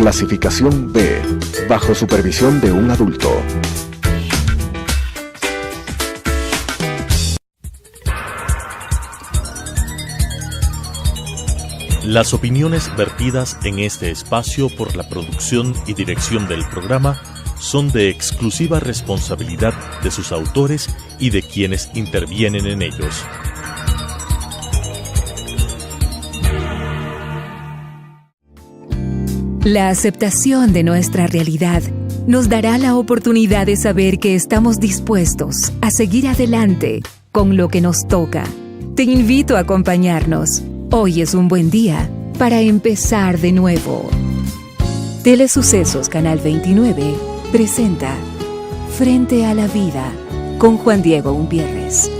Clasificación B, bajo supervisión de un adulto. Las opiniones vertidas en este espacio por la producción y dirección del programa son de exclusiva responsabilidad de sus autores y de quienes intervienen en ellos. La aceptación de nuestra realidad nos dará la oportunidad de saber que estamos dispuestos a seguir adelante con lo que nos toca. Te invito a acompañarnos. Hoy es un buen día para empezar de nuevo. Telesucesos Canal 29 presenta Frente a la Vida con Juan Diego Umpierres.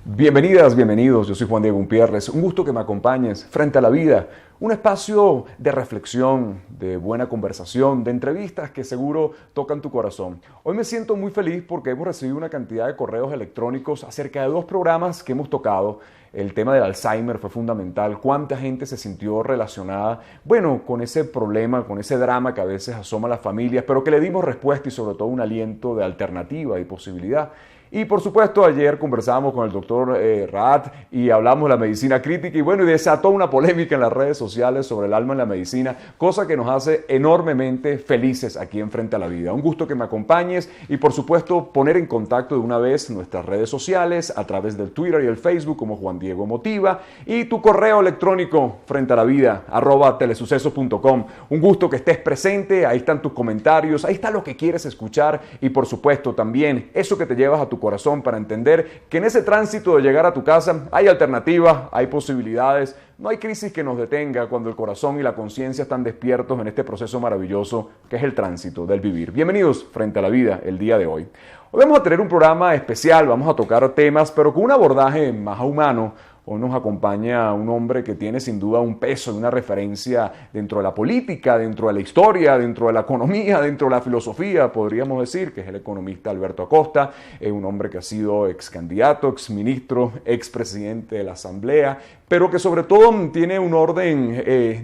Bienvenidas, bienvenidos, yo soy Juan Diego Umpierres, un gusto que me acompañes frente a la vida, un espacio de reflexión, de buena conversación, de entrevistas que seguro tocan tu corazón. Hoy me siento muy feliz porque hemos recibido una cantidad de correos electrónicos acerca de dos programas que hemos tocado. El tema del Alzheimer fue fundamental, cuánta gente se sintió relacionada, bueno, con ese problema, con ese drama que a veces asoma a las familias, pero que le dimos respuesta y sobre todo un aliento de alternativa y posibilidad. Y por supuesto ayer conversábamos con el doctor Raad y hablamos de la medicina crítica y bueno, y desató una polémica en las redes sociales sobre el alma en la medicina, cosa que nos hace enormemente felices aquí en Frente a la Vida. Un gusto que me acompañes y por supuesto poner en contacto de una vez nuestras redes sociales a través del Twitter y el Facebook como Juan Diego Motiva y tu correo electrónico frentealavida@telesucesos.com. Un gusto que estés presente, ahí están tus comentarios, ahí está lo que quieres escuchar y por supuesto también eso que te llevas a tu corazón para entender que en ese tránsito de llegar a tu casa hay alternativas, hay posibilidades, no hay crisis que nos detenga cuando el corazón y la conciencia están despiertos en este proceso maravilloso que es el tránsito del vivir. Bienvenidos Frente a la Vida el día de hoy. Hoy vamos a tener un programa especial, vamos a tocar temas pero con un abordaje más humano. Hoy nos acompaña un hombre que tiene sin duda un peso y una referencia dentro de la política, dentro de la historia, dentro de la economía, dentro de la filosofía, podríamos decir, que es el economista Alberto Acosta, un hombre que ha sido ex candidato, ex ministro, ex presidente de la Asamblea, pero que sobre todo tiene un orden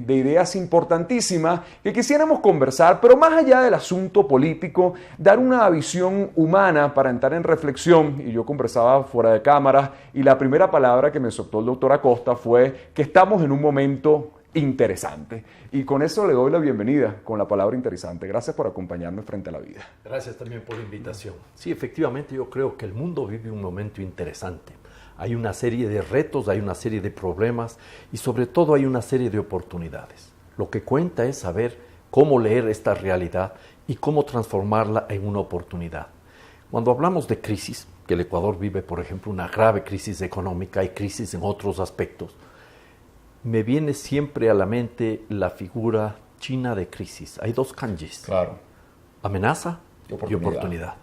de ideas importantísimas que quisiéramos conversar, pero más allá del asunto político, dar una visión humana para entrar en reflexión. Y yo conversaba fuera de cámaras y la primera palabra que me soltó el doctor Acosta fue que estamos en un momento interesante. Y con eso le doy la bienvenida con la palabra interesante. Gracias por acompañarme Frente a la Vida. Gracias también por la invitación. Sí, efectivamente yo creo que el mundo vive un momento interesante. Hay una serie de retos, hay una serie de problemas y sobre todo hay una serie de oportunidades. Lo que cuenta es saber cómo leer esta realidad y cómo transformarla en una oportunidad. Cuando hablamos de crisis, que el Ecuador vive, por ejemplo, una grave crisis económica, hay crisis en otros aspectos, me viene siempre a la mente la figura china de crisis. Hay dos kanjis, claro. Amenaza y oportunidad.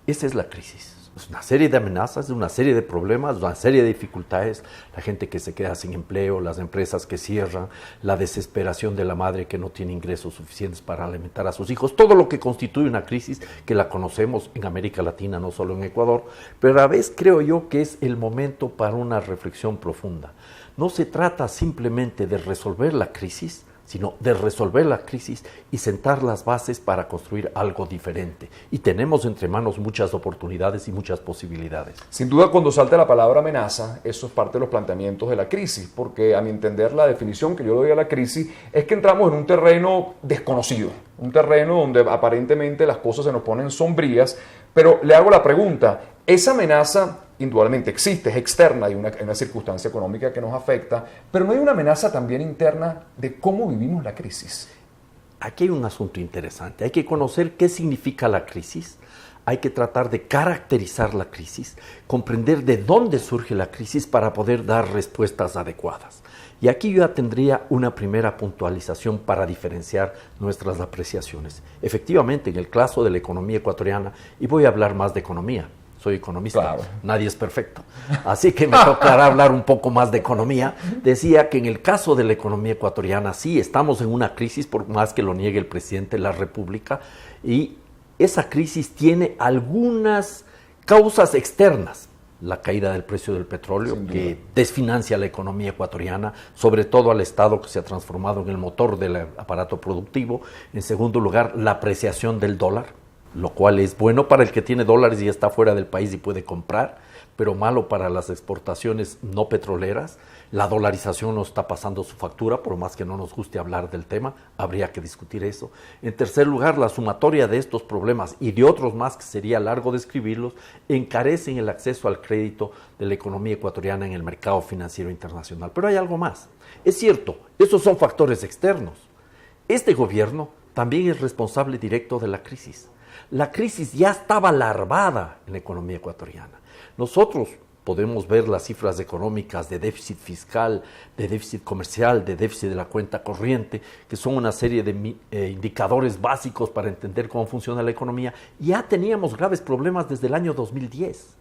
Esa es la crisis. Es una serie de amenazas, una serie de problemas, una serie de dificultades, la gente que se queda sin empleo, las empresas que cierran, la desesperación de la madre que no tiene ingresos suficientes para alimentar a sus hijos, todo lo que constituye una crisis que la conocemos en América Latina, no solo en Ecuador, pero a la vez creo yo que es el momento para una reflexión profunda. No se trata simplemente de resolver la crisis, sino de resolver la crisis y sentar las bases para construir algo diferente. Y tenemos entre manos muchas oportunidades y muchas posibilidades. Sin duda, cuando salta la palabra amenaza, eso es parte de los planteamientos de la crisis, porque a mi entender la definición que yo doy a la crisis es que entramos en un terreno desconocido, un terreno donde aparentemente las cosas se nos ponen sombrías, pero le hago la pregunta, esa amenaza indudablemente existe, es externa, hay una circunstancia económica que nos afecta, pero no hay una amenaza también interna de cómo vivimos la crisis. Aquí hay un asunto interesante, hay que conocer qué significa la crisis, hay que tratar de caracterizar la crisis, comprender de dónde surge la crisis para poder dar respuestas adecuadas. Y aquí yo ya tendría una primera puntualización para diferenciar nuestras apreciaciones. Efectivamente, en el caso de la economía ecuatoriana, y voy a hablar más de economía, soy economista, claro. Nadie es perfecto, así que me tocará hablar un poco más de economía. Decía que en el caso de la economía ecuatoriana sí, estamos en una crisis, por más que lo niegue el presidente de la República, y esa crisis tiene algunas causas externas, la caída del precio del petróleo, que desfinancia la economía ecuatoriana, sobre todo al Estado, que se ha transformado en el motor del aparato productivo. En segundo lugar, la apreciación del dólar, lo cual es bueno para el que tiene dólares y está fuera del país y puede comprar, pero malo para las exportaciones no petroleras. La dolarización nos está pasando su factura, por más que no nos guste hablar del tema, habría que discutir eso. En tercer lugar, la sumatoria de estos problemas y de otros más, que sería largo describirlos, encarecen el acceso al crédito de la economía ecuatoriana en el mercado financiero internacional. Pero hay algo más. Es cierto, esos son factores externos. Este gobierno también es responsable directo de la crisis. La crisis ya estaba larvada en la economía ecuatoriana. Nosotros podemos ver las cifras económicas de déficit fiscal, de déficit comercial, de déficit de la cuenta corriente, que son una serie de indicadores básicos para entender cómo funciona la economía. Ya teníamos graves problemas desde el año 2010.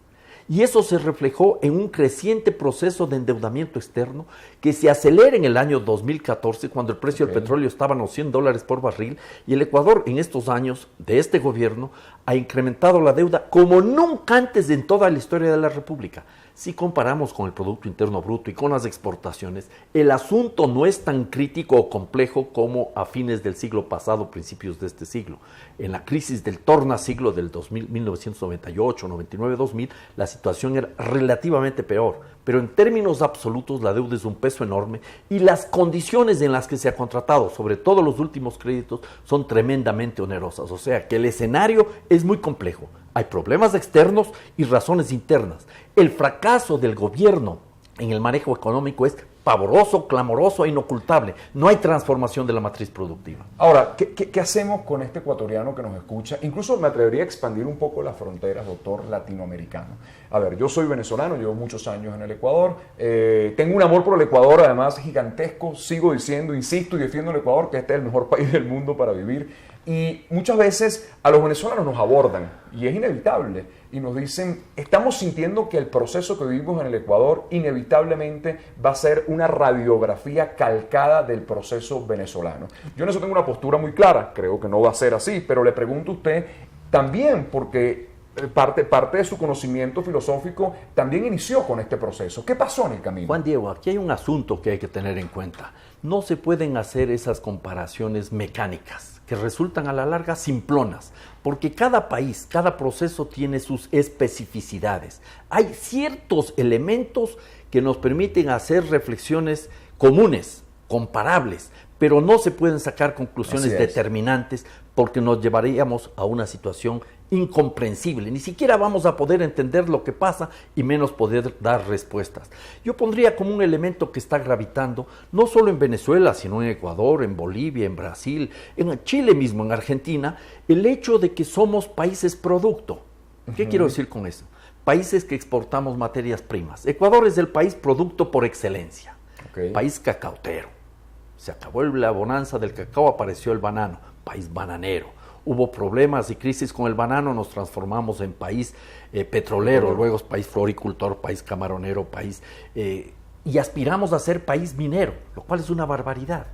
Y eso se reflejó en un creciente proceso de endeudamiento externo que se acelera en el año 2014, cuando el precio del petróleo estaba a los $100 por barril, y el Ecuador en estos años de este gobierno ha incrementado la deuda como nunca antes en toda la historia de la República. Si comparamos con el Producto Interno Bruto y con las exportaciones, el asunto no es tan crítico o complejo como a fines del siglo pasado, principios de este siglo. En la crisis del tornasiglo del 1998, 99, 2000, la situación era relativamente peor, pero en términos absolutos la deuda es un peso enorme y las condiciones en las que se ha contratado, sobre todo los últimos créditos, son tremendamente onerosas. O sea que el escenario es muy complejo. Hay problemas externos y razones internas. El fracaso del gobierno en el manejo económico es pavoroso, clamoroso e inocultable. No hay transformación de la matriz productiva. Ahora, ¿qué hacemos con este ecuatoriano que nos escucha? Incluso me atrevería a expandir un poco las fronteras, doctor, latinoamericano. A ver, yo soy venezolano, llevo muchos años en el Ecuador, tengo un amor por el Ecuador, además gigantesco, sigo diciendo, insisto y defiendo el Ecuador, que este es el mejor país del mundo para vivir. Y muchas veces a los venezolanos nos abordan, y es inevitable, y nos dicen, estamos sintiendo que el proceso que vivimos en el Ecuador inevitablemente va a ser una radiografía calcada del proceso venezolano. Yo en eso tengo una postura muy clara, creo que no va a ser así, pero le pregunto a usted también, porque parte de su conocimiento filosófico también inició con este proceso. ¿Qué pasó en el camino? Juan Diego, aquí hay un asunto que hay que tener en cuenta. No se pueden hacer esas comparaciones mecánicas, que resultan a la larga simplonas, porque cada país, cada proceso tiene sus especificidades. Hay ciertos elementos que nos permiten hacer reflexiones comunes, comparables, pero no se pueden sacar conclusiones determinantes porque nos llevaríamos a una situación incomprensible. Ni siquiera vamos a poder entender lo que pasa y menos poder dar respuestas. Yo pondría como un elemento que está gravitando, no solo en Venezuela, sino en Ecuador, en Bolivia, en Brasil, en Chile mismo, en Argentina, el hecho de que somos países producto. ¿Qué quiero decir con eso? Países que exportamos materias primas. Ecuador es el país producto por excelencia. País cacautero. Se acabó la bonanza del cacao, apareció el banano. País bananero. Hubo problemas y crisis con el banano, nos transformamos en país petrolero, luego país floricultor, país camaronero, país... y aspiramos a ser país minero, lo cual es una barbaridad.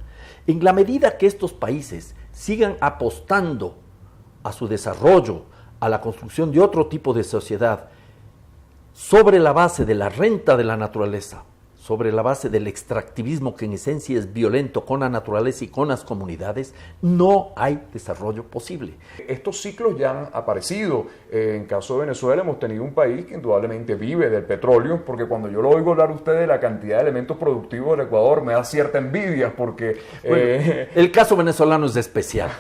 En la medida que estos países sigan apostando a su desarrollo, a la construcción de otro tipo de sociedad, sobre la base de la renta de la naturaleza, sobre la base del extractivismo que en esencia es violento con la naturaleza y con las comunidades, no hay desarrollo posible. Estos ciclos ya han aparecido. En caso de Venezuela hemos tenido un país que indudablemente vive del petróleo, porque cuando yo lo oigo hablar a usted de la cantidad de elementos productivos del Ecuador, me da cierta envidia, porque... Bueno, el caso venezolano es especial.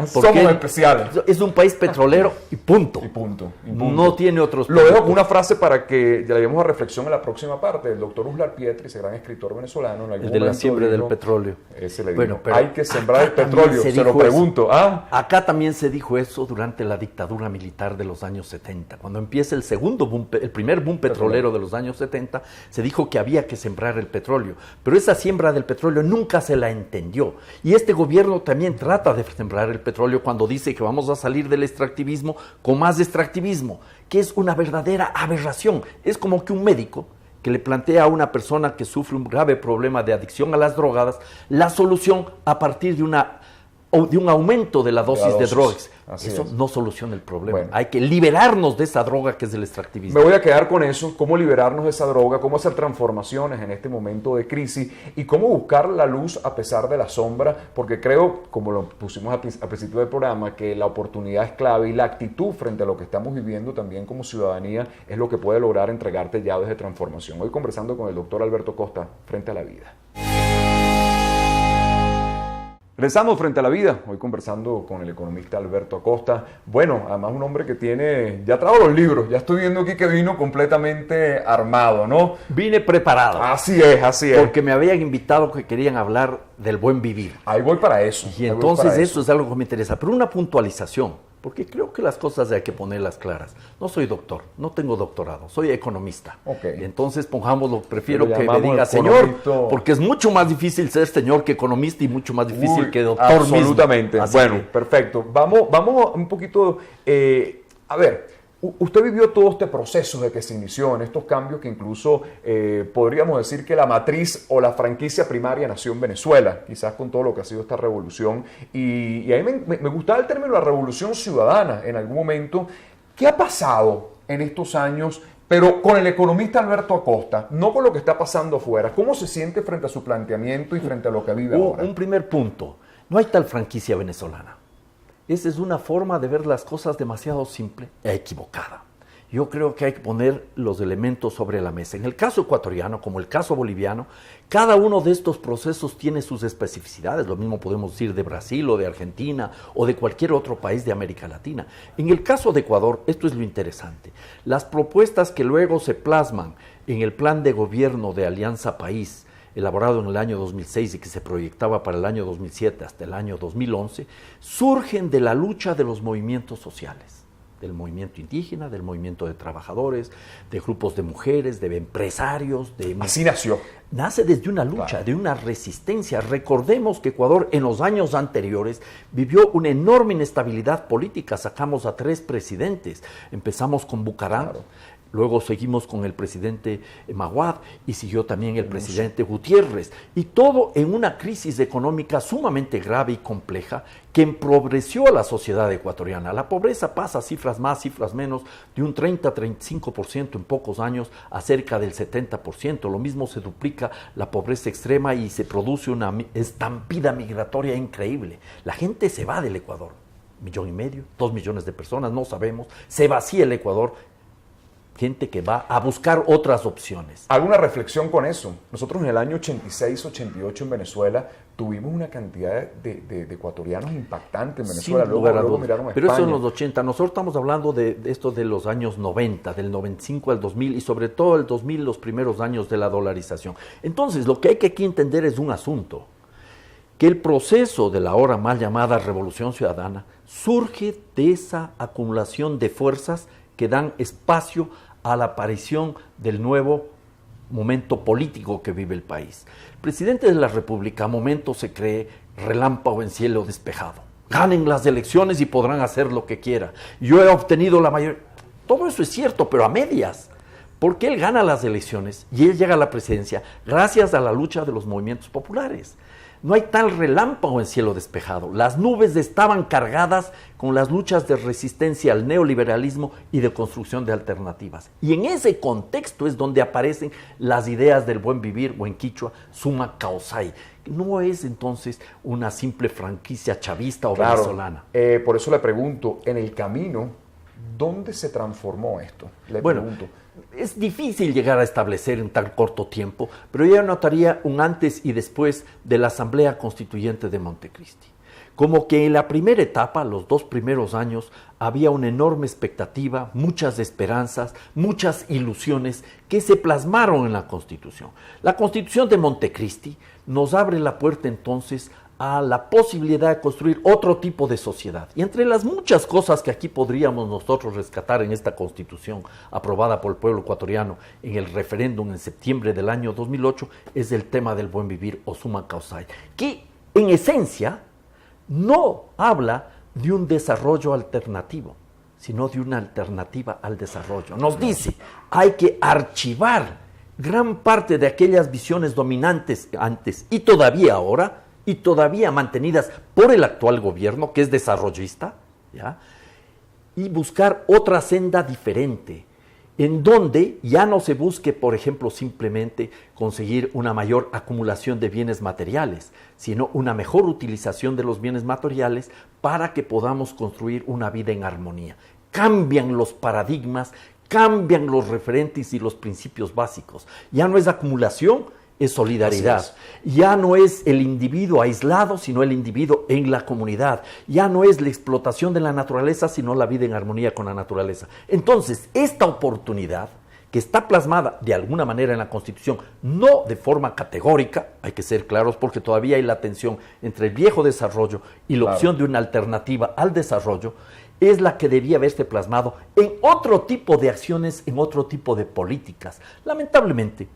Somos especiales. Es un país petrolero y punto. Y punto. No tiene otros... Lo dejo con una frase para que ya la llevemos a reflexión en la próxima parte, del doctor Uslar Pietri, ese gran escritor venezolano. El de la siembra del petróleo. Ese le dijo, hay que sembrar el petróleo, se lo pregunto. Acá también se dijo eso durante la dictadura militar de los años 70. Cuando empieza el primer boom petrolero de los años 70, se dijo que había que sembrar el petróleo. Pero esa siembra del petróleo nunca se la entendió. Y este gobierno también trata de sembrar el petróleo cuando dice que vamos a salir del extractivismo con más extractivismo, que es una verdadera aberración. Es como que un médico que le plantea a una persona que sufre un grave problema de adicción a las drogas la solución a partir de una de un aumento de la dosis de drogas. Eso no soluciona el problema. Bueno, hay que liberarnos de esa droga que es el extractivismo. Me voy a quedar con eso, cómo liberarnos de esa droga, cómo hacer transformaciones en este momento de crisis y cómo buscar la luz a pesar de la sombra, porque creo, como lo pusimos al principio del programa, que la oportunidad es clave y la actitud frente a lo que estamos viviendo también como ciudadanía es lo que puede lograr entregarte llaves de transformación. Hoy conversando con el doctor Alberto Costa, Frente a la Vida. Regresamos Frente a la Vida, hoy conversando con el economista Alberto Acosta. Bueno, además un hombre que ya trajo los libros, ya estoy viendo aquí que vino completamente armado, ¿no? Vine preparado. Así es. Porque me habían invitado que querían hablar del buen vivir. Ahí voy para eso. Y entonces eso es algo que me interesa, pero una puntualización. Porque creo que las cosas hay que ponerlas claras. No soy doctor, no tengo doctorado, soy economista. Okay. Entonces, prefiero que me diga señor, porque es mucho más difícil ser señor que economista y mucho más difícil que doctor absolutamente. Mismo. Bueno, perfecto. Vamos un poquito, a ver, usted vivió todo este proceso de que se inició en estos cambios que incluso podríamos decir que la matriz o la franquicia primaria nació en Venezuela, quizás con todo lo que ha sido esta revolución. Y a mí me gustaba el término de la revolución ciudadana en algún momento. ¿Qué ha pasado en estos años, pero con el economista Alberto Acosta, no con lo que está pasando afuera? ¿Cómo se siente frente a su planteamiento y frente a lo que vive ahora? Un primer punto, no hay tal franquicia venezolana. Esa es una forma de ver las cosas demasiado simple e equivocada. Yo creo que hay que poner los elementos sobre la mesa. En el caso ecuatoriano, como el caso boliviano, cada uno de estos procesos tiene sus especificidades. Lo mismo podemos decir de Brasil o de Argentina o de cualquier otro país de América Latina. En el caso de Ecuador, esto es lo interesante. Las propuestas que luego se plasman en el plan de gobierno de Alianza País, elaborado en el año 2006 y que se proyectaba para el año 2007 hasta el año 2011, surgen de la lucha de los movimientos sociales, del movimiento indígena, del movimiento de trabajadores, de grupos de mujeres, de empresarios. Así nació. Nace desde una lucha, claro, de una resistencia. Recordemos que Ecuador en los años anteriores vivió una enorme inestabilidad política. Sacamos a 3 presidentes. Empezamos con Bucaram. Claro. Luego seguimos con el presidente Maguad y siguió también el presidente Gutiérrez. Y todo en una crisis económica sumamente grave y compleja que empobreció a la sociedad ecuatoriana. La pobreza pasa, cifras más, cifras menos, de un 30-35% en pocos años a cerca del 70%. Lo mismo se duplica la pobreza extrema y se produce una estampida migratoria increíble. La gente se va del Ecuador. 1,5 millones, 2 millones de personas, no sabemos. Se vacía el Ecuador. Gente que va a buscar otras opciones. ¿Alguna reflexión con eso? Nosotros en el año 86-88 en Venezuela tuvimos una cantidad de ecuatorianos impactante en Venezuela. Luego miraron a Pero España. eso en los 80. Nosotros estamos hablando de esto de los años 90, del 95 al 2000 y sobre todo el 2000, los primeros años de la dolarización. Entonces, lo que hay que aquí entender es un asunto, que el proceso de la ahora mal llamada Revolución Ciudadana surge de esa acumulación de fuerzas que dan espacio a la aparición del nuevo momento político que vive el país. El presidente de la República a momentos se cree relámpago en cielo despejado. Ganen las elecciones y podrán hacer lo que quiera. Yo he obtenido la mayoría. Todo eso es cierto, pero a medias. Porque él gana las elecciones y él llega a la presidencia gracias a la lucha de los movimientos populares. No hay tal relámpago en cielo despejado. Las nubes estaban cargadas con las luchas de resistencia al neoliberalismo y de construcción de alternativas. Y en ese contexto es donde aparecen las ideas del buen vivir, o en quichua, summa causai. No es entonces una simple franquicia chavista o venezolana. Por eso le pregunto, en el camino, ¿dónde se transformó esto? Le pregunto. Es difícil llegar a establecer en tan corto tiempo, pero yo notaría un antes y después de la Asamblea Constituyente de Montecristi. Como que en la primera etapa, los 2 primeros años, había una enorme expectativa, muchas esperanzas, muchas ilusiones que se plasmaron en la Constitución. La Constitución de Montecristi nos abre la puerta entonces a la posibilidad de construir otro tipo de sociedad. Y entre las muchas cosas que aquí podríamos nosotros rescatar en esta Constitución aprobada por el pueblo ecuatoriano en el referéndum en septiembre del año 2008 es el tema del buen vivir o summa causai, que en esencia no habla de un desarrollo alternativo, sino de una alternativa al desarrollo. Nos dice, hay que archivar gran parte de aquellas visiones dominantes antes y todavía ahora y todavía mantenidas por el actual gobierno, que es desarrollista, ¿ya? Y buscar otra senda diferente, en donde ya no se busque, por ejemplo, simplemente conseguir una mayor acumulación de bienes materiales, sino una mejor utilización de los bienes materiales para que podamos construir una vida en armonía. Cambian los paradigmas, cambian los referentes y los principios básicos. Ya no es acumulación, es solidaridad. Ya no es el individuo aislado, sino el individuo en la comunidad. Ya no es la explotación de la naturaleza, sino la vida en armonía con la naturaleza. Entonces, esta oportunidad, que está plasmada de alguna manera en la Constitución, no de forma categórica, hay que ser claros, porque todavía hay la tensión entre el viejo desarrollo y la opción de una alternativa al desarrollo, es la que debía haberse plasmado en otro tipo de acciones, en otro tipo de políticas. Lamentablemente,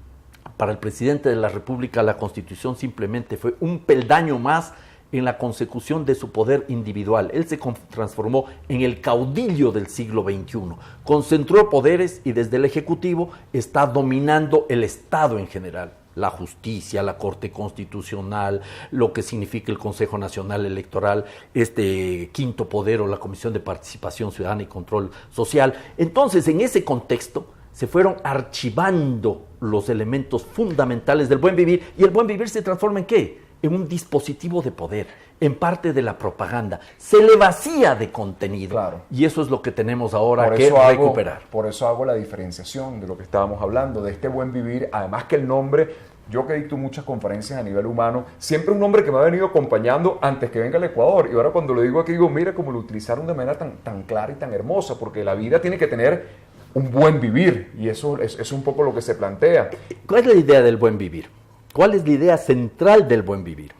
para el presidente de la República, la Constitución simplemente fue un peldaño más en la consecución de su poder individual. Él se transformó en el caudillo del siglo XXI. Concentró poderes y desde el Ejecutivo está dominando el Estado en general. La justicia, la Corte Constitucional, lo que significa el Consejo Nacional Electoral, este quinto poder o la Comisión de Participación Ciudadana y Control Social. Entonces, en ese contexto, se fueron archivando los elementos fundamentales del buen vivir, y el buen vivir se transforma ¿en qué? En un dispositivo de poder, en parte de la propaganda. Se le vacía de contenido. Claro. Y eso es lo que tenemos ahora que recuperar. Por eso hago la diferenciación de lo que estábamos hablando, de este buen vivir, además que el nombre, yo que dicto muchas conferencias a nivel humano, siempre un nombre que me ha venido acompañando antes que venga al Ecuador, y ahora cuando lo digo aquí digo, mira cómo lo utilizaron de manera tan clara y tan hermosa, porque la vida tiene que tener un buen vivir, y eso es un poco lo que se plantea. ¿Cuál es la idea del buen vivir? ¿Cuál es la idea central del buen vivir?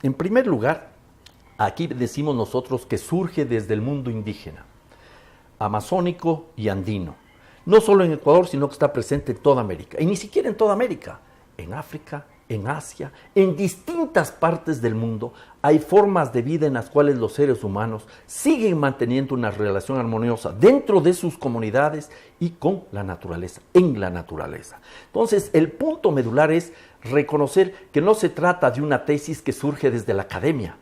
En primer lugar, aquí decimos nosotros que surge desde el mundo indígena, amazónico y andino. No solo en Ecuador, sino que está presente en toda América. Y ni siquiera en toda América, en África, en Asia, en distintas partes del mundo, hay formas de vida en las cuales los seres humanos siguen manteniendo una relación armoniosa dentro de sus comunidades y con la naturaleza, en la naturaleza. Entonces, el punto medular es reconocer que no se trata de una tesis que surge desde la academia,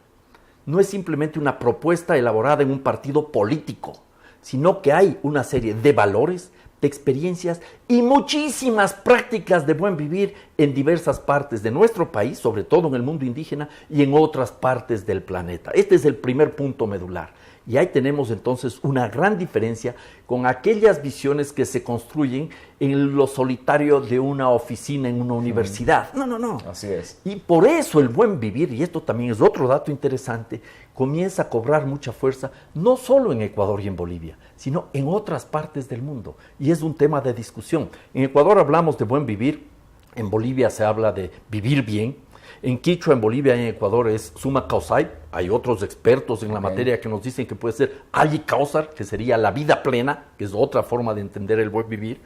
no es simplemente una propuesta elaborada en un partido político, sino que hay una serie de valores, de experiencias y muchísimas prácticas de buen vivir en diversas partes de nuestro país, sobre todo en el mundo indígena y en otras partes del planeta. Este es el primer punto medular. Y ahí tenemos entonces una gran diferencia con aquellas visiones que se construyen en lo solitario de una oficina en una universidad. No. Así es. Y por eso el buen vivir, y esto también es otro dato interesante, comienza a cobrar mucha fuerza, no solo en Ecuador y en Bolivia, sino en otras partes del mundo. Y es un tema de discusión. En Ecuador hablamos de buen vivir, en Bolivia se habla de vivir bien, en Quichua, en Bolivia y en Ecuador es suma causai. Hay otros expertos en la materia que nos dicen que puede ser alli causar, que sería la vida plena, que es otra forma de entender el buen vivir.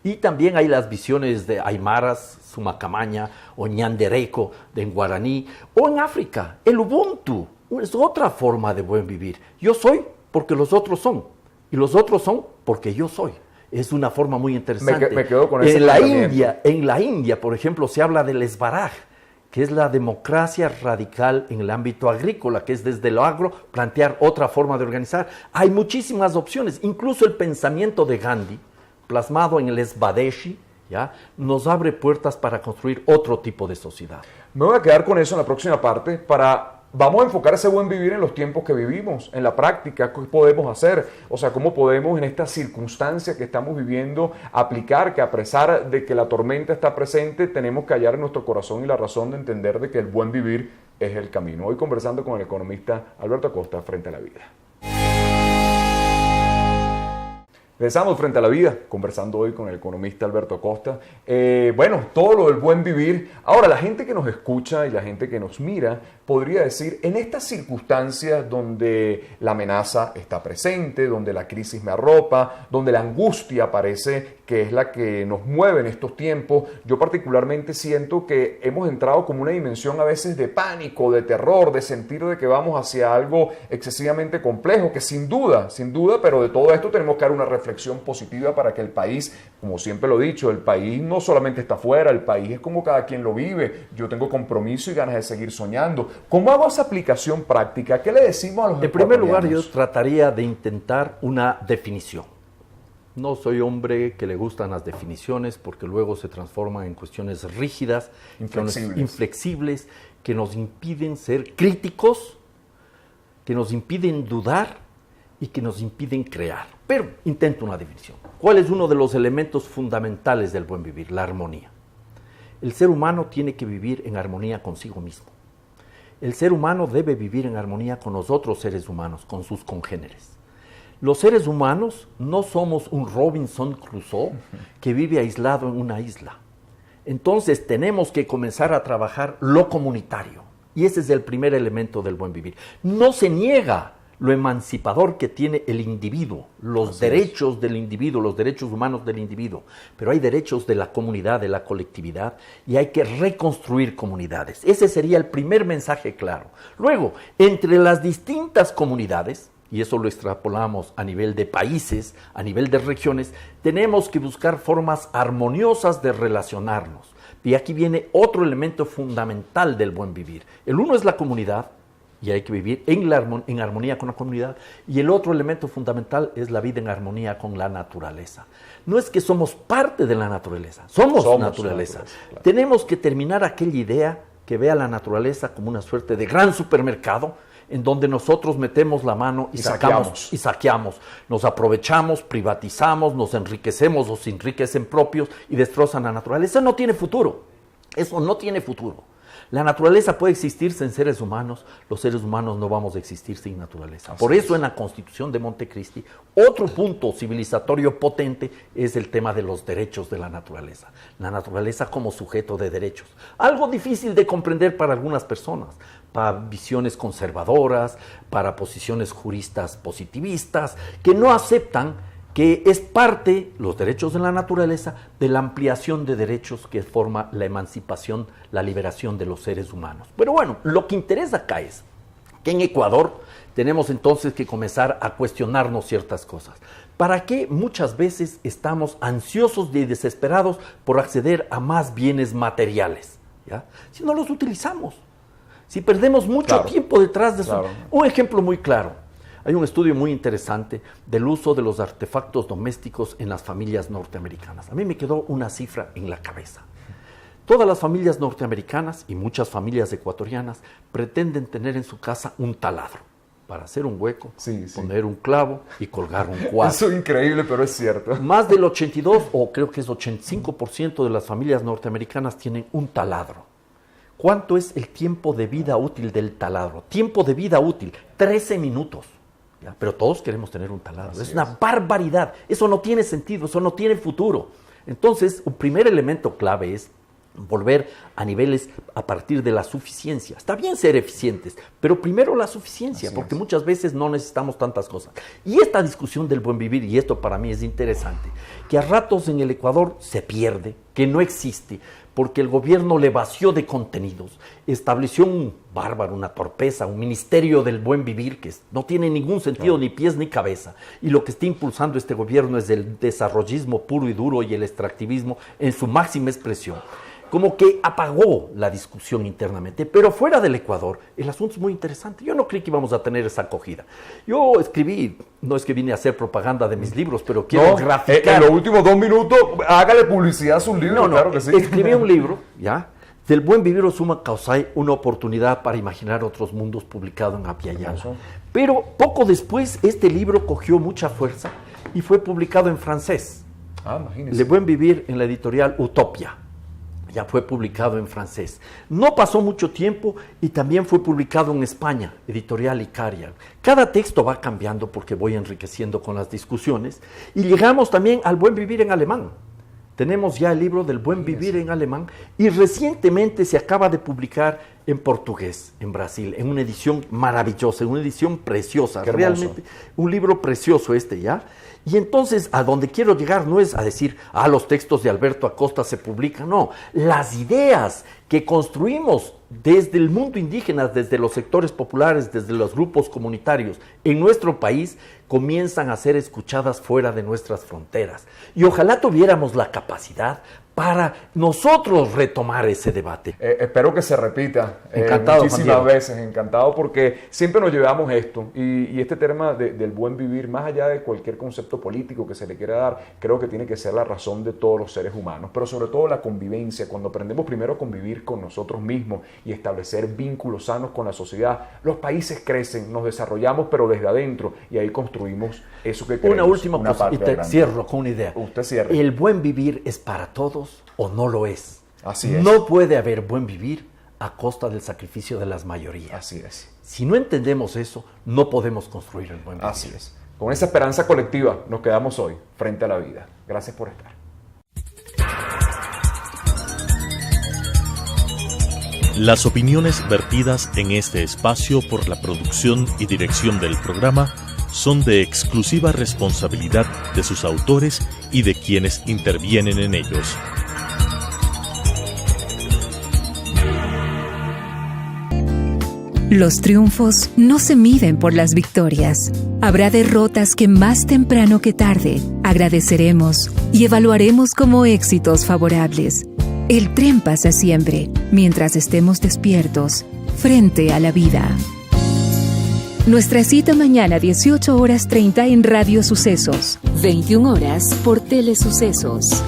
Y también hay las visiones de aymaras, sumacamaña, o ñandereco, en guaraní, o en África, el ubuntu. Es otra forma de buen vivir. Yo soy porque los otros son, y los otros son porque yo soy. Es una forma muy interesante. Me quedo con ese En la India, por ejemplo, se habla del Swaraj, que es la democracia radical en el ámbito agrícola, que es desde lo agro plantear otra forma de organizar. Hay muchísimas opciones, incluso el pensamiento de Gandhi, plasmado en el Swadeshi, ¿ya? Nos abre puertas para construir otro tipo de sociedad. Me voy a quedar con eso en la próxima parte vamos a enfocar ese buen vivir en los tiempos que vivimos, en la práctica, qué podemos hacer, o sea, cómo podemos en esta circunstancia que estamos viviendo aplicar que a pesar de que la tormenta está presente, tenemos que hallar en nuestro corazón y la razón de entender de que el buen vivir es el camino. Hoy conversando con el economista Alberto Acosta, Frente a la Vida. Regresamos Frente a la Vida, conversando hoy con el economista Alberto Acosta. Bueno, todo lo del buen vivir. Ahora, la gente que nos escucha y la gente que nos mira podría decir, en estas circunstancias donde la amenaza está presente, donde la crisis me arropa, donde la angustia parece que es la que nos mueve en estos tiempos, yo particularmente siento que hemos entrado como una dimensión a veces de pánico, de terror, de sentir de que vamos hacia algo excesivamente complejo, que sin duda, pero de todo esto tenemos que dar una reflexión reflexión positiva para que el país, como siempre lo he dicho, el país no solamente está afuera, el país es como cada quien lo vive. Yo tengo compromiso y ganas de seguir soñando. ¿Cómo hago esa aplicación práctica? ¿Qué le decimos a los En primer lugar, yo trataría de intentar una definición. No soy hombre que le gustan las definiciones porque luego se transforman en cuestiones rígidas, inflexibles, que nos impiden ser críticos, que nos impiden dudar y que nos impiden crear. Pero intento una definición. ¿Cuál es uno de los elementos fundamentales del buen vivir? La armonía. El ser humano tiene que vivir en armonía consigo mismo. El ser humano debe vivir en armonía con los otros seres humanos, con sus congéneres. Los seres humanos no somos un Robinson Crusoe que vive aislado en una isla. Entonces tenemos que comenzar a trabajar lo comunitario. Y ese es el primer elemento del buen vivir. No se niega lo emancipador que tiene el individuo, los derechos del individuo, los derechos humanos del individuo, pero hay derechos de la comunidad, de la colectividad, y hay que reconstruir comunidades. Ese sería el primer mensaje claro. Luego, entre las distintas comunidades, y eso lo extrapolamos a nivel de países, a nivel de regiones, tenemos que buscar formas armoniosas de relacionarnos. Y aquí viene otro elemento fundamental del buen vivir. El uno es la comunidad, y hay que vivir en armonía con la comunidad, y el otro elemento fundamental es la vida en armonía con la naturaleza. No es que somos parte de la naturaleza, somos naturaleza. Claro. Tenemos que terminar aquella idea que ve a la naturaleza como una suerte de gran supermercado, en donde nosotros metemos la mano y saqueamos, nos aprovechamos, privatizamos, nos enriquecemos, los enriquecen propios y destrozan la naturaleza. Eso no tiene futuro, eso no tiene futuro. La naturaleza puede existir sin seres humanos, los seres humanos no vamos a existir sin naturaleza. Por eso en la Constitución de Montecristi, otro punto civilizatorio potente es el tema de los derechos de la naturaleza. La naturaleza como sujeto de derechos. Algo difícil de comprender para algunas personas, para visiones conservadoras, para posiciones juristas positivistas, que no aceptan que es parte, los derechos de la naturaleza, de la ampliación de derechos que forma la emancipación, la liberación de los seres humanos. Pero bueno, lo que interesa acá es que en Ecuador tenemos entonces que comenzar a cuestionarnos ciertas cosas. ¿Para qué muchas veces estamos ansiosos y desesperados por acceder a más bienes materiales? ¿Ya? Si no los utilizamos, si perdemos mucho tiempo detrás de eso. Un ejemplo muy claro. Hay un estudio muy interesante del uso de los artefactos domésticos en las familias norteamericanas. A mí me quedó una cifra en la cabeza. Todas las familias norteamericanas y muchas familias ecuatorianas pretenden tener en su casa un taladro para hacer un hueco, poner un clavo y colgar un cuadro. Eso es increíble, pero es cierto. Más del 82 o creo que es 85% de las familias norteamericanas tienen un taladro. ¿Cuánto es el tiempo de vida útil del taladro? Tiempo de vida útil, 13 minutos. ¿Ya? Pero todos queremos tener un taladro. Es una barbaridad. Eso no tiene sentido, eso no tiene futuro. Entonces, un primer elemento clave es volver a niveles a partir de la suficiencia. Está bien ser eficientes, pero primero la suficiencia, porque muchas veces no necesitamos tantas cosas. Y esta discusión del buen vivir, y esto para mí es interesante, que a ratos en el Ecuador se pierde, que no existe, porque el gobierno le vació de contenidos, estableció un bárbaro, una torpeza, un ministerio del buen vivir que no tiene ningún sentido, ni pies ni cabeza. Y lo que está impulsando este gobierno es el desarrollismo puro y duro y el extractivismo en su máxima expresión. Como que apagó la discusión internamente. Pero fuera del Ecuador, el asunto es muy interesante. Yo no creí que íbamos a tener esa acogida. Yo escribí, no es que vine a hacer propaganda de mis libros, pero quiero graficar. En los últimos 2 minutos, hágale publicidad a su libro, claro que sí. Escribí un libro, ¿ya? Del buen vivir o suma causai, una oportunidad para imaginar otros mundos, publicado en Apiayala. Pero poco después, este libro cogió mucha fuerza y fue publicado en francés. Imagínese. Le buen vivir en la editorial Utopia. Ya fue publicado en francés. No pasó mucho tiempo y también fue publicado en España, editorial Icaria. Cada texto va cambiando porque voy enriqueciendo con las discusiones. Y llegamos también al buen vivir en alemán. Tenemos ya el libro del buen vivir en alemán y recientemente se acaba de publicar en portugués, en Brasil, en una edición maravillosa, en una edición preciosa. Realmente un libro precioso ¿ya? Y entonces a donde quiero llegar no es a decir, los textos de Alberto Acosta se publican, no. Las ideas que construimos desde el mundo indígena, desde los sectores populares, desde los grupos comunitarios en nuestro país, comienzan a ser escuchadas fuera de nuestras fronteras. Y ojalá tuviéramos la capacidad para nosotros retomar ese debate. Espero que se repita encantado, muchísimas veces, encantado, porque siempre nos llevamos esto y este tema del buen vivir, más allá de cualquier concepto político que se le quiera dar, creo que tiene que ser la razón de todos los seres humanos, pero sobre todo la convivencia. Cuando aprendemos primero a convivir con nosotros mismos y establecer vínculos sanos con la sociedad, los países crecen, nos desarrollamos, pero desde adentro, y ahí construimos eso que queremos. Una última cosa, y te cierro con una idea. Usted cierra. ¿El buen vivir es para todos o no lo es? Así es. No puede haber buen vivir a costa del sacrificio de las mayorías. Así es. Si no entendemos eso, no podemos construir el buen vivir. Así es. Con esa esperanza colectiva nos quedamos hoy frente a la vida. Gracias por estar. Las opiniones vertidas en este espacio por la producción y dirección del programa son de exclusiva responsabilidad de sus autores y de quienes intervienen en ellos. Los triunfos no se miden por las victorias. Habrá derrotas que más temprano que tarde agradeceremos y evaluaremos como éxitos favorables. El tren pasa siempre, mientras estemos despiertos, frente a la vida. Nuestra cita mañana 18:30 en Radio Sucesos, 21 horas por Telesucesos.